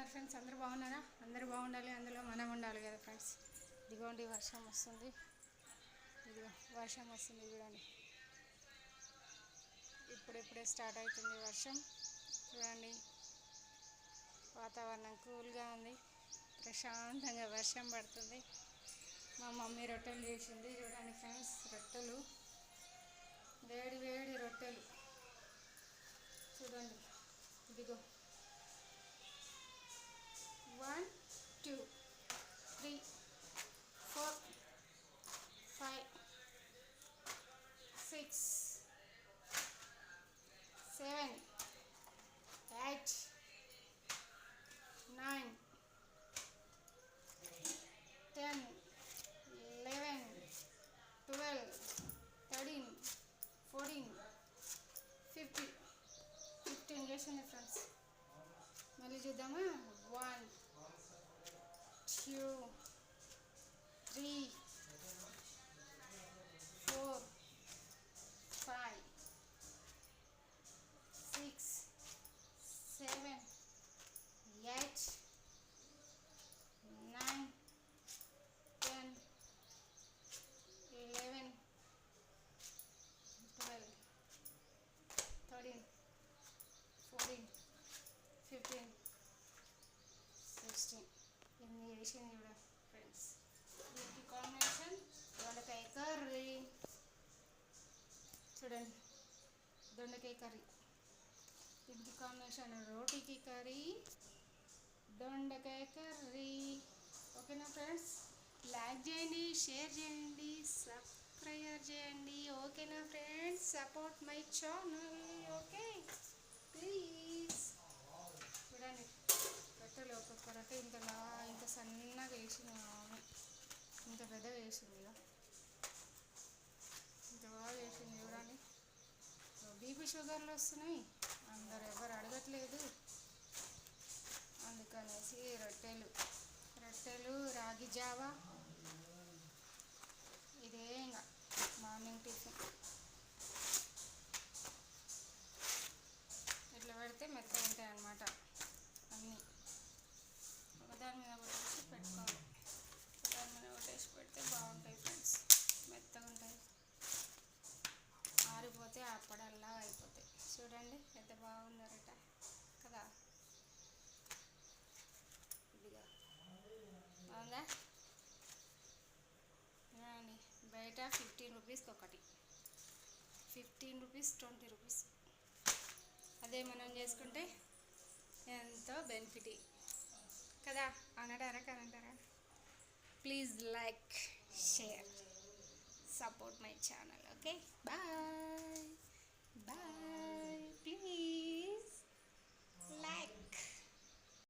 ఉన్నారు ఫ్రెండ్స్? అందరూ బాగున్నారా? అందరూ బాగుండాలి, అందులో మనం ఉండాలి కదా ఫ్రెండ్స్. ఇదిగోండి వర్షం వస్తుంది, ఇదిగో వర్షం వస్తుంది చూడండి. ఇప్పుడిప్పుడే స్టార్ట్ అవుతుంది వర్షం. చూడండి, వాతావరణం కూల్గా ఉంది, ప్రశాంతంగా వర్షం పడుతుంది. మా మమ్మీ రొట్టెలు చేసింది చూడండి ఫ్రెండ్స్. రొట్టెలు, వేడి వేడి రొట్టెలు చూడండి. ఇదిగో 1 2 3 4 5 6 7 8 9 10 11 12 13 14 15 చేసింది ఫ్రెండ్స్. మళ్ళీ చూద్దామా? 1 2 3 4 5 6 7 8 9 10 11 12 13 14 15 16 ఇన్ని వేసింది కూడా ఫ్రెండ్స్. వీటికి కాంబినేషన్ దొండకాయ కర్రీ చూడండి. దొండకాయ కర్రీ, దీనికి కాంబినేషన్ రోటీకి కర్రీ, దొండకాయ కర్రీ. ఓకేనా ఫ్రెండ్స్? లైక్ చేయండి, షేర్ చేయండి, సబ్స్క్రైబ్ చేయండి. ఓకేనా friends? Support my channel. Okay please. చూడండి, రొట్టెలు ఒక్కొక్క రొట్టె ఇంత సన్నగా వేసింది మా మమ్మీ. ఇంత పెద్దగా వేసింది, ఇంత బాగా వేసింది చూడండి. బీపీ షుగర్లు వస్తున్నాయి, అందరు ఎవరు అడగట్లేదు, అందుకనేసి రొట్టెలు రాగి జావా ఇదే ఇంకా మార్నింగ్ టిఫిన్. ఇట్లా పెడితే మెత్తగా ఉంటాయి అన్నమాట. అన్నీ ఒకదాని మీద ఒకటేసి పెట్టుకోవాలి, ఒకదాని మీద ఒకటేసి పెడితే బాగుంటాయి ఫ్రెండ్స్, మెత్తగా ఉంటాయి. ఆరిపోతే అప్పడల్లా అయిపోతాయి. చూడండి ఎంత బాగున్నారట కదా. ఇదిగా బాగుందా? చూడండి, బయట 15 రూపీస్కి ఒకటి, 15 రూపీస్ 20 రూపీస్. అదే మనం చేసుకుంటే ఎంతో బెనిఫిట్ కదా. అనడారా కనంటారా? Please like, share, support my channel. Okay, bye bye.